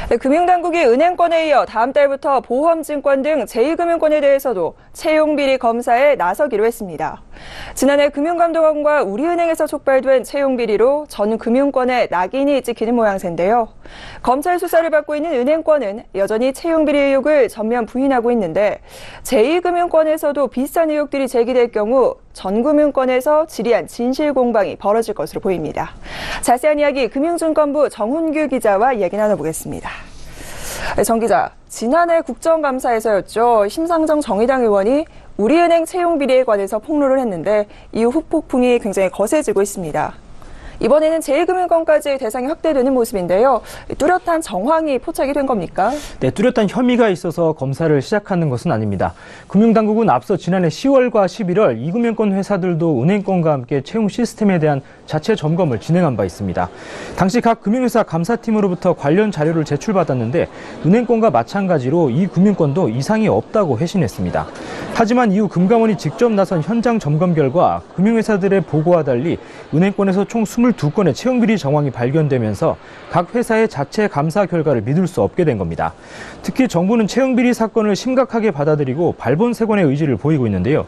네, 금융당국이 은행권에 이어 다음 달부터 보험증권 등 제2금융권에 대해서도 채용비리 검사에 나서기로 했습니다. 지난해 금융감독원과 우리은행에서 촉발된 채용비리로 전 금융권에 낙인이 찍히는 모양새인데요. 검찰 수사를 받고 있는 은행권은 여전히 채용비리 의혹을 전면 부인하고 있는데 제2금융권에서도 비슷한 의혹들이 제기될 경우 전 금융권에서 지리한 진실 공방이 벌어질 것으로 보입니다. 자세한 이야기 금융증권부 정훈규 기자와 이야기 나눠보겠습니다. 정 기자, 지난해 국정감사에서였죠. 심상정 정의당 의원이 우리은행 채용비리에 관해서 폭로를 했는데 이후 후폭풍이 굉장히 거세지고 있습니다. 이번에는 제2금융권까지 대상이 확대되는 모습인데요. 뚜렷한 정황이 포착이 된 겁니까? 네, 뚜렷한 혐의가 있어서 검사를 시작하는 것은 아닙니다. 금융당국은 앞서 지난해 10월과 11월 이금융권 회사들도 은행권과 함께 채용 시스템에 대한 자체 점검을 진행한 바 있습니다. 당시 각 금융회사 감사팀으로부터 관련 자료를 제출받았는데 은행권과 마찬가지로 이 금융권도 이상이 없다고 회신했습니다. 하지만 이후 금감원이 직접 나선 현장 점검 결과 금융회사들의 보고와 달리 은행권에서 총 22건의 채용비리 정황이 발견되면서 각 회사의 자체 감사 결과를 믿을 수 없게 된 겁니다. 특히 정부는 채용비리 사건을 심각하게 받아들이고 발본색원의 의지를 보이고 있는데요.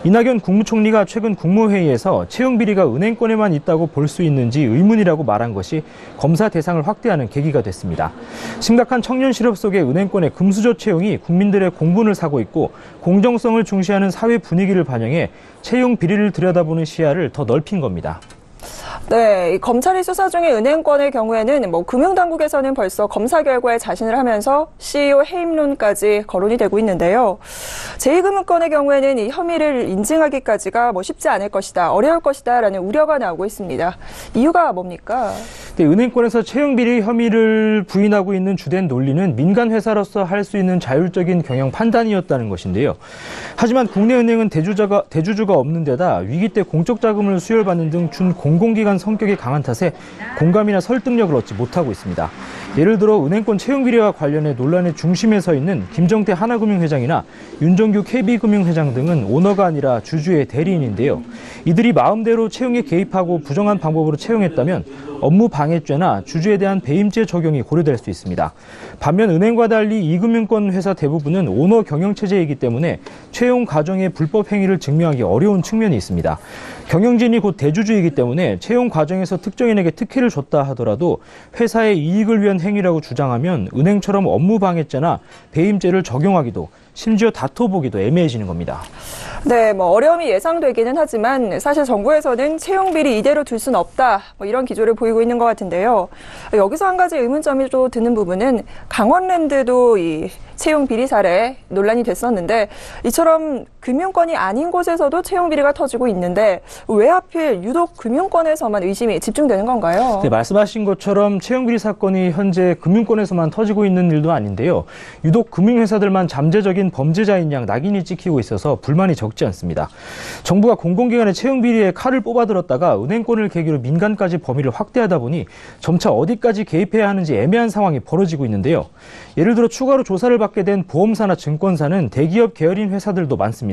이낙연 국무총리가 최근 국무회의에서 채용비리가 은행권에만 있다고 볼 수 있는지 의문이라고 말한 것이 검사 대상을 확대하는 계기가 됐습니다. 심각한 청년 실업 속에 은행권의 금수저 채용이 국민들의 공분을 사고 있고 공정성을 중시하는 사회 분위기를 반영해 채용 비리를 들여다보는 시야를 더 넓힌 겁니다. 네, 검찰이 수사 중인 은행권의 경우에는 금융당국에서는 벌써 검사 결과에 자신을 하면서 CEO 해임론까지 거론이 되고 있는데요. 제2금융권의 경우에는 이 혐의를 인증하기까지가 쉽지 않을 것이다, 어려울 것이다라는 우려가 나오고 있습니다. 이유가 뭡니까? 네, 은행권에서 채용비리 혐의를 부인하고 있는 주된 논리는 민간 회사로서 할 수 있는 자율적인 경영 판단이었다는 것인데요. 하지만 국내 은행은 대주주가 없는 데다 위기 때 공적 자금을 수혈받는 등 준공공기관 성격이 강한 탓에 공감이나 설득력을 얻지 못하고 있습니다. 예를 들어 은행권 채용비리와 관련해 논란의 중심에 서 있는 김정태 하나금융회장이나 윤정규 KB금융회장 등은 오너가 아니라 주주의 대리인인데요. 이들이 마음대로 채용에 개입하고 부정한 방법으로 채용했다면 업무 방해죄나 주주에 대한 배임죄 적용이 고려될 수 있습니다. 반면 은행과 달리 이금융권 회사 대부분은 오너 경영체제이기 때문에 채용 과정의 불법 행위를 증명하기 어려운 측면이 있습니다. 경영진이 곧 대주주이기 때문에 채용 과정에서 특정인에게 특혜를 줬다 하더라도 회사의 이익을 위한 행위라고 주장하면 은행처럼 업무 방해죄나 배임죄를 적용하기도 심지어 다퉈보기도 애매해지는 겁니다. 네, 어려움이 예상되기는 하지만 사실 정부에서는 채용비리 이대로 둘 수는 없다, 이런 기조를 보이고 있는 것 같은데요. 여기서 한 가지 의문점이 또 드는 부분은 강원랜드도 이 채용비리 사례 논란이 됐었는데 이처럼 금융권이 아닌 곳에서도 채용비리가 터지고 있는데 왜 하필 유독 금융권에서만 의심이 집중되는 건가요? 네, 말씀하신 것처럼 채용비리 사건이 현재 금융권에서만 터지고 있는 일도 아닌데요. 유독 금융회사들만 잠재적인 범죄자인 양 낙인이 찍히고 있어서 불만이 적지 않습니다. 정부가 공공기관의 채용비리에 칼을 뽑아들었다가 은행권을 계기로 민간까지 범위를 확대하다 보니 점차 어디까지 개입해야 하는지 애매한 상황이 벌어지고 있는데요. 예를 들어 추가로 조사를 받게 된 보험사나 증권사는 대기업 계열인 회사들도 많습니다.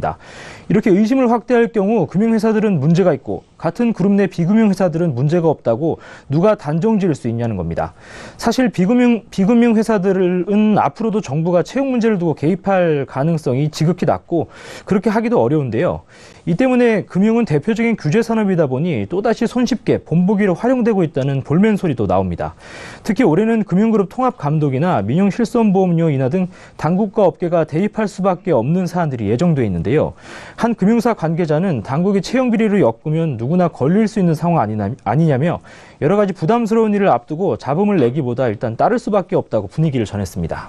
이렇게 의심을 확대할 경우 금융회사들은 문제가 있고 같은 그룹 내 비금융회사들은 문제가 없다고 누가 단정 지을 수 있냐는 겁니다. 사실 비금융회사들은 앞으로도 정부가 채용 문제를 두고 개입할 가능성이 지극히 낮고 그렇게 하기도 어려운데요. 이 때문에 금융은 대표적인 규제 산업이다 보니 또다시 손쉽게 본보기로 활용되고 있다는 볼멘 소리도 나옵니다. 특히 올해는 금융그룹 통합감독이나 민영실손보험료 인하 등 당국과 업계가 대립할 수밖에 없는 사안들이 예정돼 있는데요. 한 금융사 관계자는 당국이 채용비리를 엮으면 누구나 걸릴 수 있는 상황 아니냐며 여러 가지 부담스러운 일을 앞두고 잡음을 내기보다 일단 따를 수밖에 없다고 분위기를 전했습니다.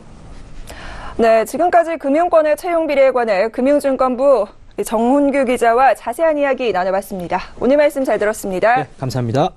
네, 지금까지 금융권의 채용비리에 관해 금융증권부 정훈규 기자와 자세한 이야기 나눠봤습니다. 오늘 말씀 잘 들었습니다. 네, 감사합니다.